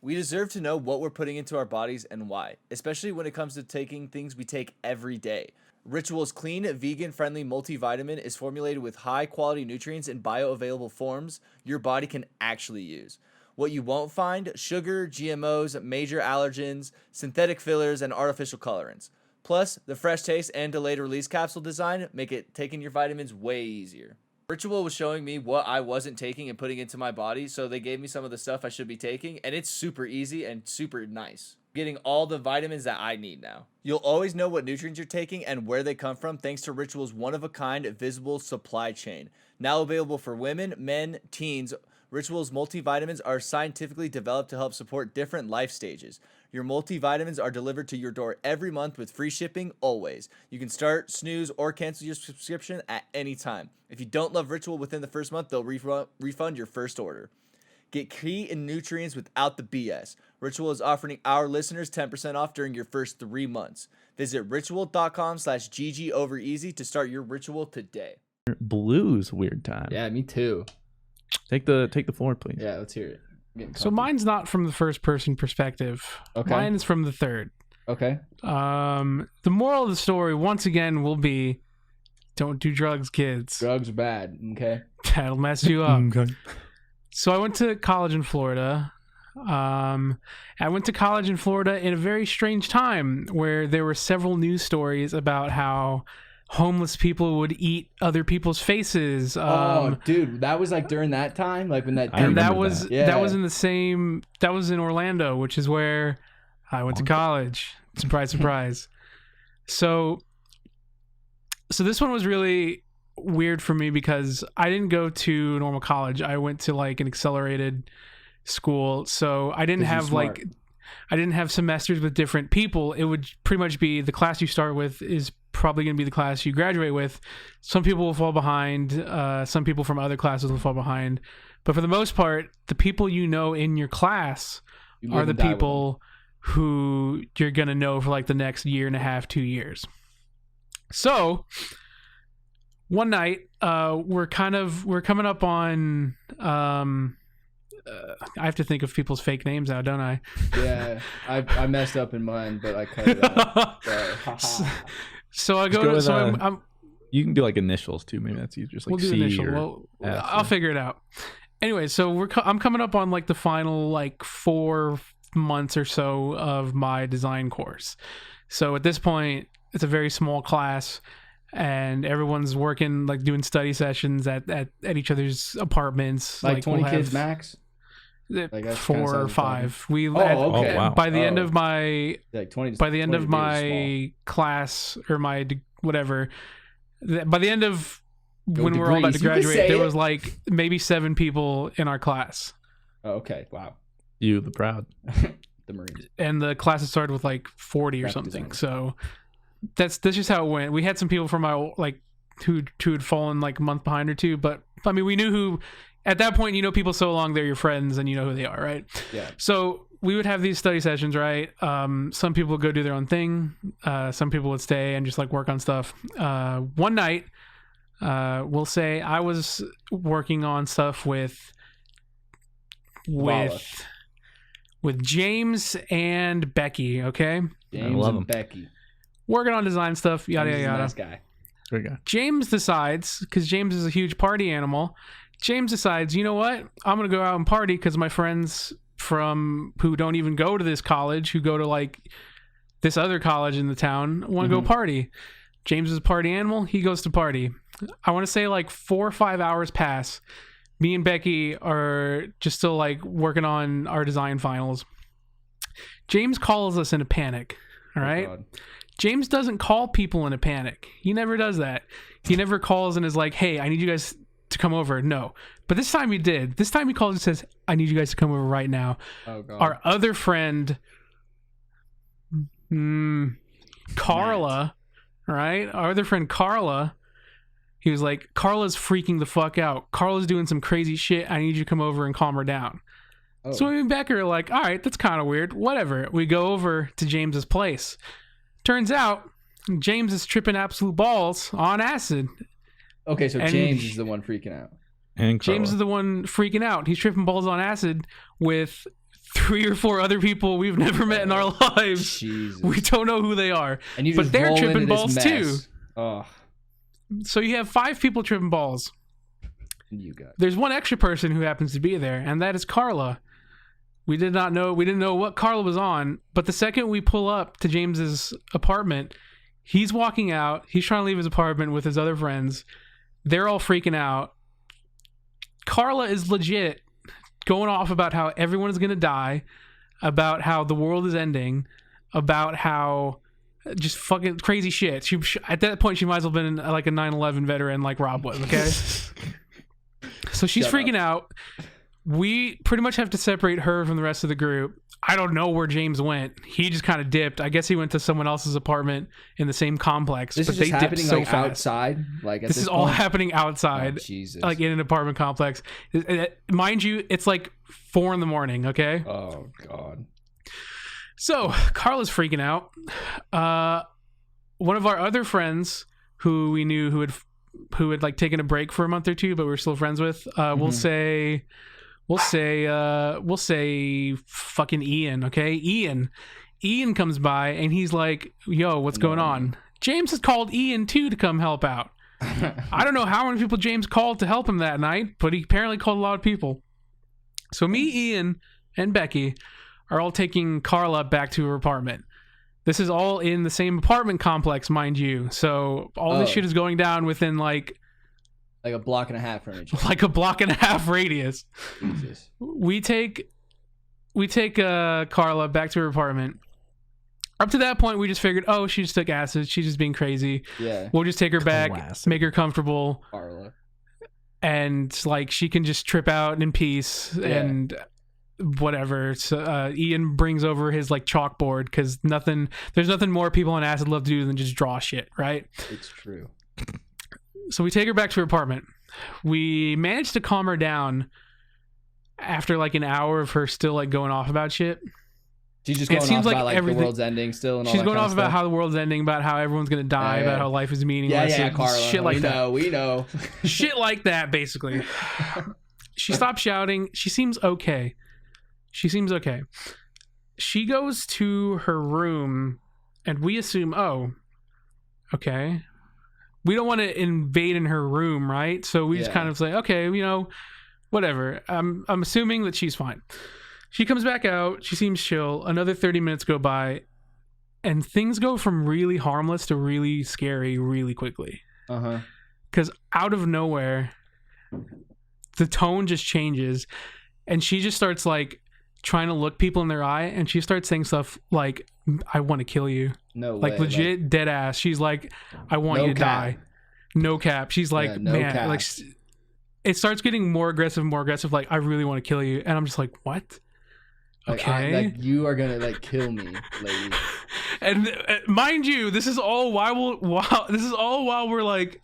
We deserve to know what we're putting into our bodies and why, especially when it comes to taking things we take every day. Ritual's clean, vegan-friendly multivitamin is formulated with high-quality nutrients in bioavailable forms your body can actually use. What you won't find: sugar, GMOs, major allergens, synthetic fillers, and artificial colorants. Plus, the fresh taste and delayed release capsule design make it taking your vitamins way easier. Ritual was showing me what I wasn't taking and putting into my body, so they gave me some of the stuff I should be taking, and it's super easy and super nice. Getting all the vitamins that I need now. You'll always know what nutrients you're taking and where they come from thanks to Ritual's one-of-a-kind visible supply chain. Now available for women, men, teens, Ritual's multivitamins are scientifically developed to help support different life stages. Your multivitamins are delivered to your door every month with free shipping always. You can start, snooze, or cancel your subscription at any time. If you don't love Ritual within the first month, they'll refund your first order. Get key and nutrients without the BS. Ritual is offering our listeners 10% off during your first 3 months. Visit ritual.com/GGovereasy to start your Ritual today. Blues weird time. Yeah, me too. Take the floor, please. Yeah, let's hear it. So mine's not from the first person perspective. Okay. Mine is from the third. Okay. The moral of the story, once again, will be don't do drugs, kids. Drugs are bad. Okay. That'll mess you up. Okay. So I went to college in Florida. I went to college in Florida in a very strange time where there were several news stories about how homeless people would eat other people's faces. Dude, that was like during that time, like when that. And that was in Orlando, which is where I went to college. Surprise, surprise. So this one was really weird for me because I didn't go to normal college. I went to like an accelerated school, so I didn't have semesters with different people. It would pretty much be the class you start with is probably going to be the class you graduate with. Some people will fall behind. Some people from other classes will fall behind. But for the most part, the people you know in your class are the people who you're going to know for like the next year and a half, 2 years. So one night, we're coming up on, I have to think of people's fake names now, don't I? Yeah, I messed up in mine, but I cut it out. So I go to, I'm you can do like initials too. Maybe that's easier. Just like we'll do C initial. or Well, F I'll figure it out. Anyway, so I'm coming up on like the final like 4 months or so of my design course. So at this point, it's a very small class, and everyone's working like doing study sessions at each other's apartments. Like 20 kids max. Like 4 or 5. By the end of my class or my whatever, by the end of when we're all about to graduate, there was like maybe 7 people in our class. Oh, okay. Wow. You, the proud. The Marines. And the classes started with like 40 or something. So that's just how it went. We had some people from my like who had fallen like a month behind or 2, but I mean we knew who. At that point, you know people so long they're your friends and you know who they are, right? Yeah. So we would have these study sessions, right? Some people would go do their own thing. Some people would stay and just like work on stuff. One night, we'll say I was working on stuff with James and Becky, okay? James and Becky. Working on design stuff, yada, yada, yada. Nice guy. Great guy. James decides, because James is a huge party animal, James decides, you know what? I'm going to go out and party because my friends who don't even go to this college, who go to like this other college in the town, want to go party. James is a party animal. He goes to party. I want to say like 4 or 5 hours pass. Me and Becky are just still like working on our design finals. James calls us in a panic. All right. God. James doesn't call people in a panic. He never does that. He never calls and is like, hey, I need you guys to come over. No. But this time he did. This time he calls and says, I need you guys to come over right now. Oh, God. Our other friend, Carla, right? Our other friend, Carla, he was like, Carla's freaking the fuck out. Carla's doing some crazy shit. I need you to come over and calm her down. Oh. So me and Becky are like, all right, that's kind of weird. Whatever. We go over to James's place. Turns out James is tripping absolute balls on acid. Okay, so James is the one freaking out. And James is the one freaking out. He's tripping balls on acid with 3 or 4 other people we've never met in our lives. Jesus. We don't know who they are. And you but just they're roll tripping into balls this too. mess. Oh, So you have 5 people tripping balls. you got. There's one extra person who happens to be there, and that is Carla. We didn't know what Carla was on, but the second we pull up to James's apartment, he's walking out. He's trying to leave his apartment with his other friends. They're all freaking out. Carla is legit going off about how everyone is going to die, about how the world is ending, about how just fucking crazy shit. She at that point, she might as well have been like a 9/11 veteran like Rob was, okay? So she's freaking out. We pretty much have to separate her from the rest of the group. I don't know where James went. He just kind of dipped. I guess he went to someone else's apartment in the same complex. This but is they just dipped happening so like fast. outside. Like at This is all happening outside, Jesus. like in an apartment complex. Mind you, it's like 4 a.m. Okay. Oh God. So Carla's freaking out. One of our other friends who we knew who had like taken a break for a month or 2, but we're still friends with. We'll say fucking Ian. Okay, Ian comes by and he's like, "Yo, what's going on?" James has called Ian too to come help out. I don't know how many people James called to help him that night, but he apparently called a lot of people. So me, Ian, and Becky are all taking Carla back to her apartment. This is all in the same apartment complex, mind you. So all this shit is going down within like a block and a half from each other. like a block and a half radius. Jesus. We take Carla back to her apartment. Up to that point, we just figured, oh, she just took acid. She's just being crazy. Yeah. We'll just take her back, Classic. make her comfortable, Carla. and like she can just trip out in peace Yeah. and whatever. So Ian brings over his like chalkboard because there's nothing more people on acid love to do than just draw shit, right? It's true. So we take her back to her apartment. We managed to calm her down after like an hour of her still like going off about shit. She's just It going seems off like about like everything- the world's ending still and all She's that going kind off of about stuff. how the world's ending, about how everyone's gonna die, Yeah, about yeah. how life is meaningless. Yeah, and Carla. shit like that. We know. Shit like that, basically. She stopped shouting. She seems okay. She goes to her room, and we assume, oh, okay. We don't want to invade in her room, right? So we just Yeah. kind of say, okay, whatever. I'm assuming that she's fine. She comes back out. She seems chill. Another 30 minutes go by, and things go from really harmless to really scary really quickly. Uh-huh. Because out of nowhere, the tone just changes, and she just starts like trying to look people in their eye, and she starts saying stuff like, "I want to kill you," No like way. legit dead ass. She's like, "I want No you to cap. die." No cap. She's like, Yeah, no man, cap. like it starts getting more aggressive. Like, "I really want to kill you," and I'm just like, "What?" Like, Okay. you are gonna like kill me, lady. And mind you, this is all while we're like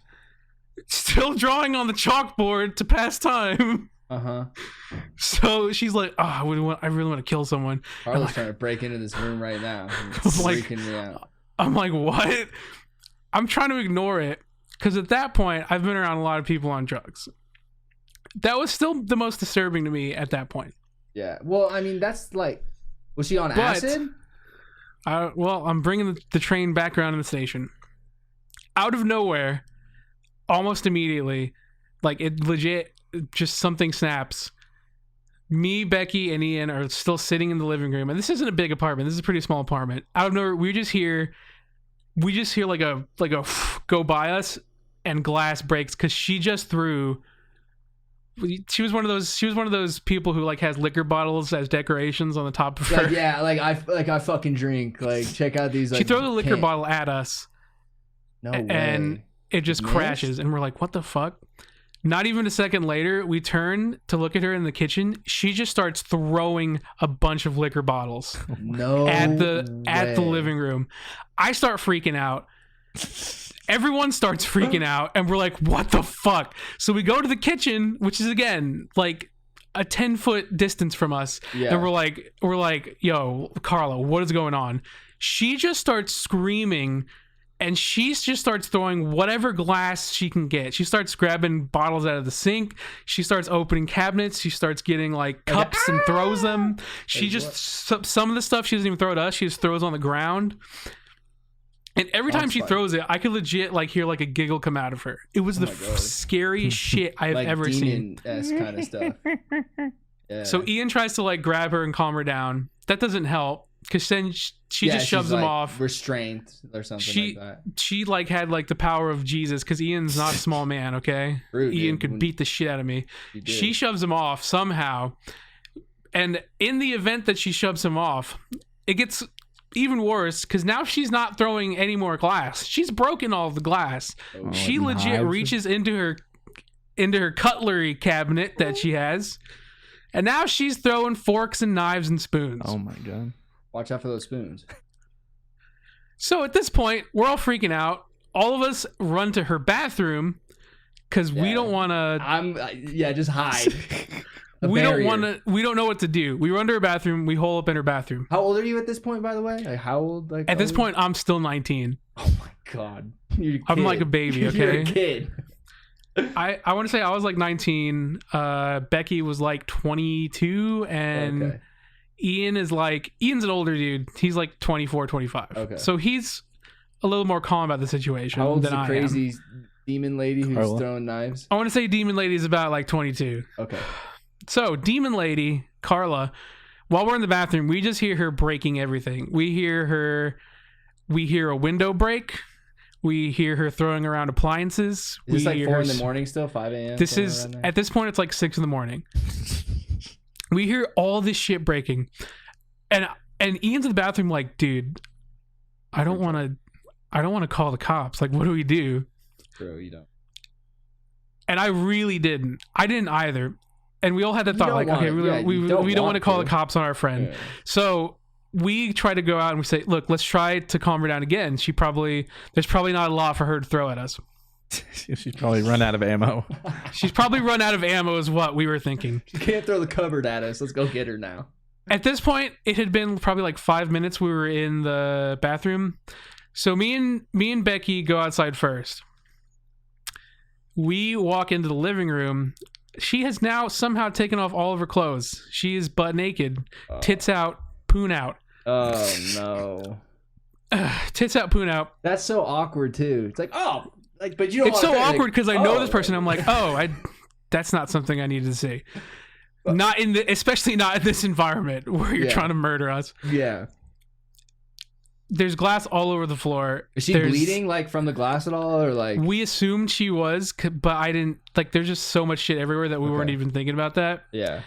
still drawing on the chalkboard to pass time. Uh-huh. So she's like, "Oh, I really want to kill someone." Carla's trying to break into this room right now. I'm It's like- freaking me out. I'm like, "What?" I'm trying to ignore it because at that point, I've been around a lot of people on drugs. That was still the most disturbing to me at that point. Yeah. Well, I mean, that's like, was she on But- acid? Well, I'm bringing the train back around to the station. Out of nowhere, almost immediately, like it legit, just something snaps. Me, Becky, and Ian are still sitting in the living room, and this isn't a big apartment. This is a pretty small apartment. Out of nowhere, we just hear like a go by us, and glass breaks because she just threw. She was one of those people who like has liquor bottles as decorations on the top of her. Like, yeah, I fucking drink. Like, check out these. Like, She throws a liquor can- bottle at us. No way. and it just Missed? crashes, and we're like, what the fuck? Not even a second later, we turn to look at her in the kitchen. She just starts throwing a bunch of liquor bottles No at the way. living room. I start freaking out. Everyone starts freaking out, and we're like, what the fuck? So we go to the kitchen, which is again like a 10-foot distance from us. Yeah. And we're like, yo, Carla, what is going on? She just starts screaming and she just starts throwing whatever glass she can get. She starts grabbing bottles out of the sink. She starts opening cabinets. She starts getting like cups and throws them. She some of the stuff she doesn't even throw at us. She just throws on the ground. And every time she throws it, I could legit like hear like a giggle come out of her. It was the scariest shit I have like ever seen. Demon-esque kind of stuff. Yeah. So Ian tries to like grab her and calm her down. That doesn't help because then she just shoves him like off. Restraint or something like that. She like had like the power of Jesus because Ian's not a small man. Okay, Ian could beat the shit out of me. She shoves him off somehow, and in the event that she shoves him off, it gets even worse because now she's not throwing any more glass. She's broken all of the glass. She legit reaches into her cutlery cabinet that she has, and now she's throwing forks and knives and spoons. Oh my god. Watch out for those spoons. So at this point, we're all freaking out. All of us run to her bathroom because we don't want to. Just hide. We don't want to. We don't know what to do. We run to her bathroom. We hole up in her bathroom. How old are you at this point, by the way? Like how old? Like at this point, I'm still 19. Oh my god, I'm like a baby. Okay, you're a kid. I want to say I was like 19. Becky was like 22, and Ian's an older dude. He's like 24, 25. Okay, so he's a little more calm about the situation. How old's than the I crazy am. demon lady who's throwing knives? I want to say demon lady is about like 22. Okay. So, demon lady, Carla, while we're in the bathroom, we just hear her breaking everything. We hear a window break. We hear her throwing around appliances. Is this like 4 in the morning still? 5 a.m.? This is, at this point, it's like 6 in the morning. We hear all this shit breaking. And Ian's in the bathroom like, dude, I don't want to call the cops. Like, what do we do? Bro, you don't. And I really didn't. I didn't either. And we all had that thought, like, okay, we don't want to call the cops on our friend. Yeah. So we try to go out and we say, look, let's try to calm her down again. There's probably not a lot for her to throw at us. She's probably run out of ammo. She's probably run out of ammo is what we were thinking. She can't throw the cupboard at us. Let's go get her now. At this point, it had been probably like 5 minutes we were in the bathroom. So me and Becky go outside first. We walk into the living room. She has now somehow taken off all of her clothes. She is butt naked, tits out, poon out. Oh no! Tits out, poon out. That's so awkward too. It's like, but you don't. It's so awkward because I know this person. I'm like, that's not something I needed to see. Especially not in this environment where you're trying to murder us. Yeah. There's glass all over the floor. Is she bleeding like from the glass at all, or like? We assumed she was, but I didn't. Like, there's just so much shit everywhere that we weren't even thinking about that. Yeah.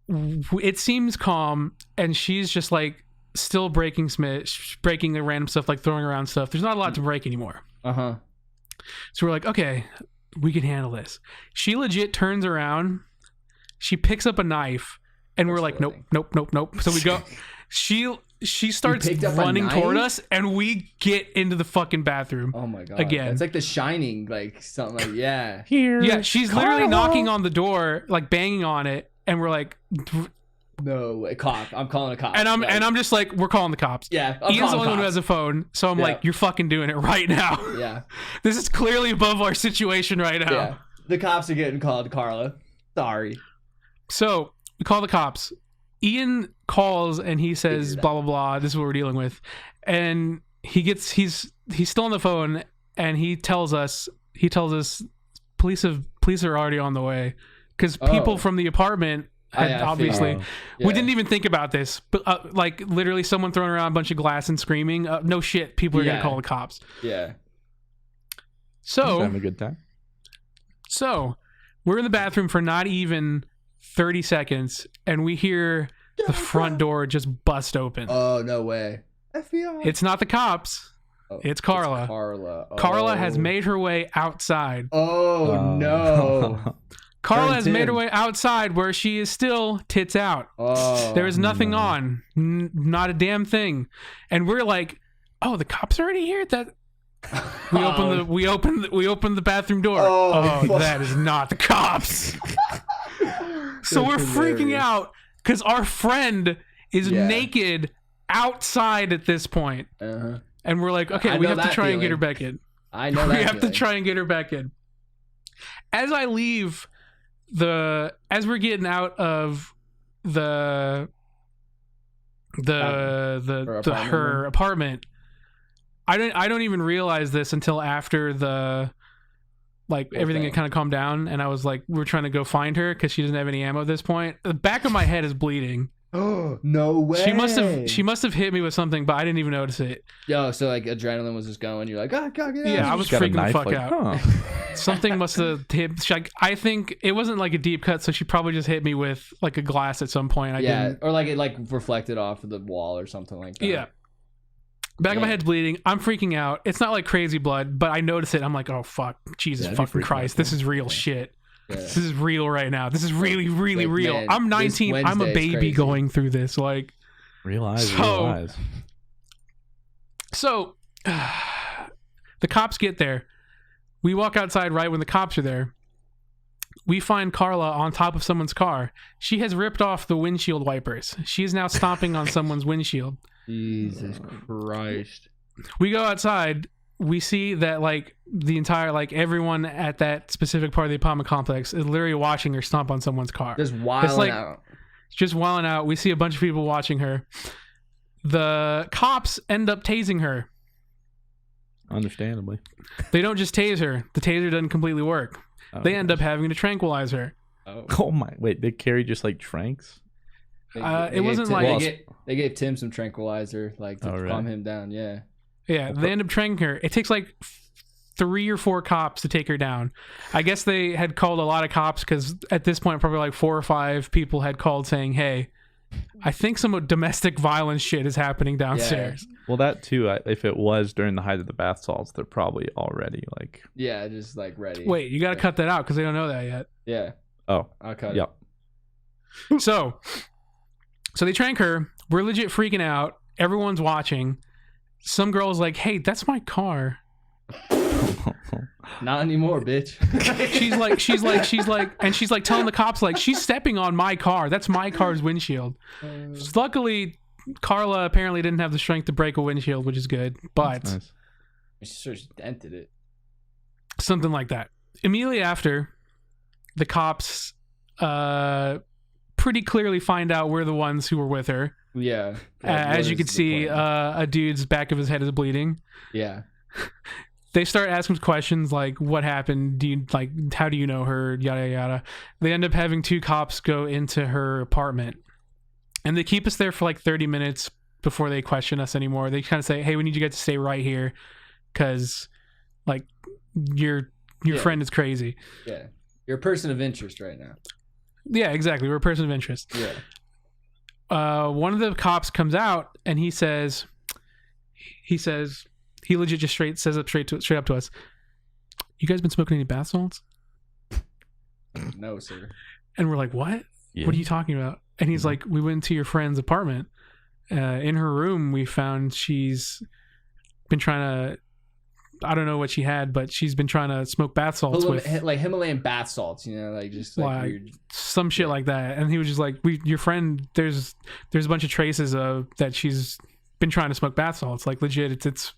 It seems calm, and she's just like still breaking the random stuff, like throwing around stuff. There's not a lot to break anymore. So we're like, okay, we can handle this. She legit turns around. She picks up a knife, and we're like, nope. So we go. She starts running toward us, and we get into the fucking bathroom. Oh my god! Again, it's like The Shining, like something like Here, yeah. She's literally knocking on the door, like banging on it, and we're like, "No, a cop! I'm calling a cop." And I'm just like, "We're calling the cops." Yeah, Ian's the only one who has a phone, so I'm like, "You're fucking doing it right now." Yeah, this is clearly above our situation right now. Yeah, the cops are getting called, Carla. Sorry. So we call the cops. Ian calls and he says blah blah blah, this is what we're dealing with, and he's still on the phone, and he tells us police are already on the way because people from the apartment had obviously we didn't even think about this, but like literally someone throwing around a bunch of glass and screaming, no shit, people are gonna call the cops. So having a good time. So we're in the bathroom for not even 30 seconds, and we hear the front door just bust open. Oh, no way. FBI. It's not the cops. It's Carla. Carla has made her way outside. Oh, no. Carla has made her way outside where she is still tits out. Oh, there is nothing on. Not a damn thing. And we're like, oh, the cops are already here? We open the bathroom door. Oh, that is not the cops. So we're freaking out because our friend is naked outside at this point. And And we're like, okay, I we know have to that try and get her feeling. back in. I know We that. have to feeling. try and get her back in. As I leave as we're getting out of her apartment, I don't even realize this until after everything had kind of calmed down, and I was like, we're trying to go find her because she doesn't have any ammo at this point. The back of my head is bleeding. Oh, no way. She must have hit me with something, but I didn't even notice it. Yo, so like adrenaline was just going. You're like, oh, God, get out. Yeah, I was Got a freaking the knife, fuck like, out. huh. Something must have hit. I think it wasn't like a deep cut, so she probably just hit me with like a glass at some point. Or like it like reflected off of the wall or something like that. Yeah. Back of my head's bleeding. I'm freaking out. It's not like crazy blood, but I notice it. I'm like, oh fuck, Jesus fucking Christ, this is real shit. Yeah. This is real right now. This is really, really real. Man, I'm 19. I'm a baby going through this. Like, real eyes. So, the cops get there. We walk outside right when the cops are there. We find Carla on top of someone's car. She has ripped off the windshield wipers. She is now stomping on someone's windshield. Jesus Christ. We go outside. We see that like the entire everyone at that specific part of the apartment complex is literally watching her stomp on someone's car. Just wilding out. Just wilding out. We see a bunch of people watching her. The cops end up tasing her. Understandably. They don't just tase her. The taser doesn't completely work. Oh, They end up having to tranquilize her. Oh my! Wait, they carry just like tranks? It wasn't like they gave Tim some tranquilizer to calm him down. Yeah. Yeah, they end up training her. It takes like 3 or 4 cops to take her down. I guess they had called a lot of cops because at this point, probably like 4 or 5 people had called saying, "Hey, I think some domestic violence shit is happening downstairs." Yeah. Well, that too. If it was during the height of the bath salts, they're probably already like. Yeah, just like ready. Wait, you got to cut that out because they don't know that yet. Yeah. Oh, I'll cut yep. it. So they trank her. We're legit freaking out. Everyone's watching. Some girl's like, "Hey, that's my car." Not anymore, bitch. she's like telling the cops like she's stepping on my car. That's my car's windshield. Luckily, Carla apparently didn't have the strength to break a windshield, which is good. But Nice. She just dented it. Something like that. Immediately after, the cops pretty clearly find out we're the ones who were with her. Yeah. As you can see, a dude's back of his head is bleeding. Yeah. They start asking questions like, "What happened? How do you know her?" Yada yada. They end up having 2 cops go into her apartment, and they keep us there for like 30 minutes before they question us anymore. They kind of say, "Hey, we need you guys to stay right here, because like your friend is crazy." Yeah. You're a person of interest right now. Yeah, exactly. We're a person of interest. Yeah. One of the cops comes out and he legit just says straight up to us, "You guys been smoking any bath salts?" No, sir. And we're like, "What? Yeah. What are you talking about?" And he's like, "We went to your friend's apartment. In her room, we found she's been trying to, I don't know what she had, but she's been trying to smoke bath salts with like Himalayan bath salts, like just like weird. Some shit like that." And he was just like, "Your friend, there's a bunch of traces of that she's been trying to smoke bath salts, like legit. It's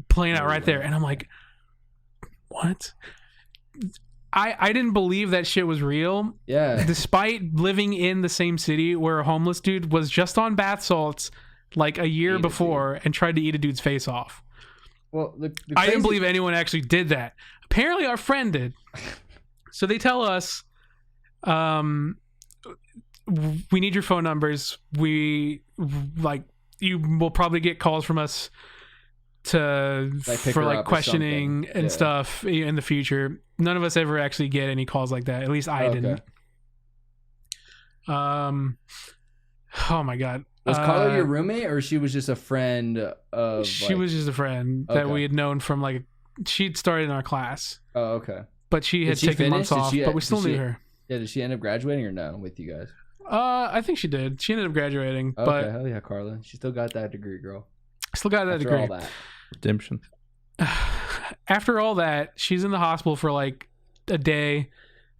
playing out right there." And I'm like, "What?" I didn't believe that shit was real. Yeah. Despite living in the same city where a homeless dude was just on bath salts like a year before and tried to eat a dude's face off. Well, I didn't believe anyone actually did that. Apparently our friend did. So they tell us, "We need your phone numbers. You will probably get calls from us for questioning and stuff in the future." None of us ever actually get any calls like that. At least I didn't. Oh my God. Was Carla your roommate, or she was just a friend of? She was just a friend that we had known from she'd started in our class. Oh, okay. But she had taken months off, but we still knew her. Yeah, did she end up graduating or no with you guys? I think she did. She ended up graduating. Okay, but hell yeah, Carla. She still got that degree, girl. Still got that After degree. all that. Redemption. After all that, she's in the hospital for like a day,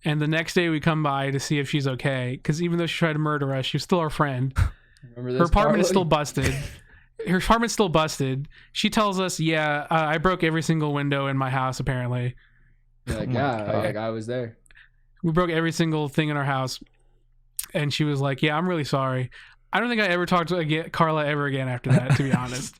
and the next day we come by to see if she's okay. Because even though she tried to murder us, she was still our friend. Remember this? Her apartment Carla? is still busted, her apartment's still busted. She tells us, yeah, I broke every single window in my house, apparently. You're like, Oh my yeah, God. like I was there. We broke every single thing in our house. And she was like, yeah, I'm really sorry. I don't think I ever talked to Carla ever again after that, to be honest.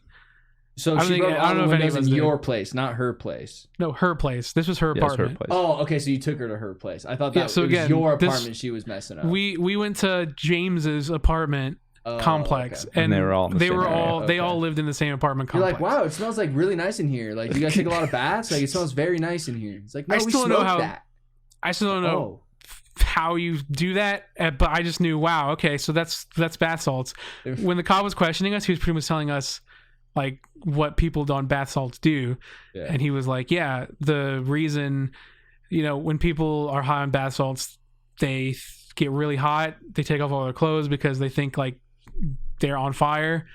So I don't she think- broke I all don't the know if any windows of in us your did. place, not her place. No, her place. This was her Yes, her apartment. place. Oh, okay. So you took her to her place. I thought that Yeah, so it was again, your this- apartment she was messing up. We went to James's apartment Oh, complex, okay. And they were all in the same area. they Okay. all lived in the same apartment You're complex. like, wow, it smells like really nice in here. Like, you guys take a lot of baths. Like, it smells very nice in here. It's like, no, I we still don't know smoked how- that. I still don't know Oh, how you do that, but I just knew, wow, okay, so that's bath salts. When the cop was questioning us, he was pretty much telling us like what people on bath salts do, yeah. and he was like, yeah, the reason, when people are high on bath salts, they get really hot, they take off all their clothes because they think like they're on fire,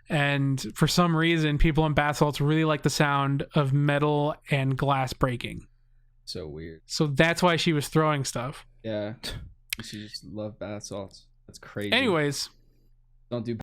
and for some reason people on bath salts really like the sound of metal and glass breaking. So weird. So that's why she was throwing stuff. Yeah. She just loved bath salts. That's crazy. Anyways, Don't do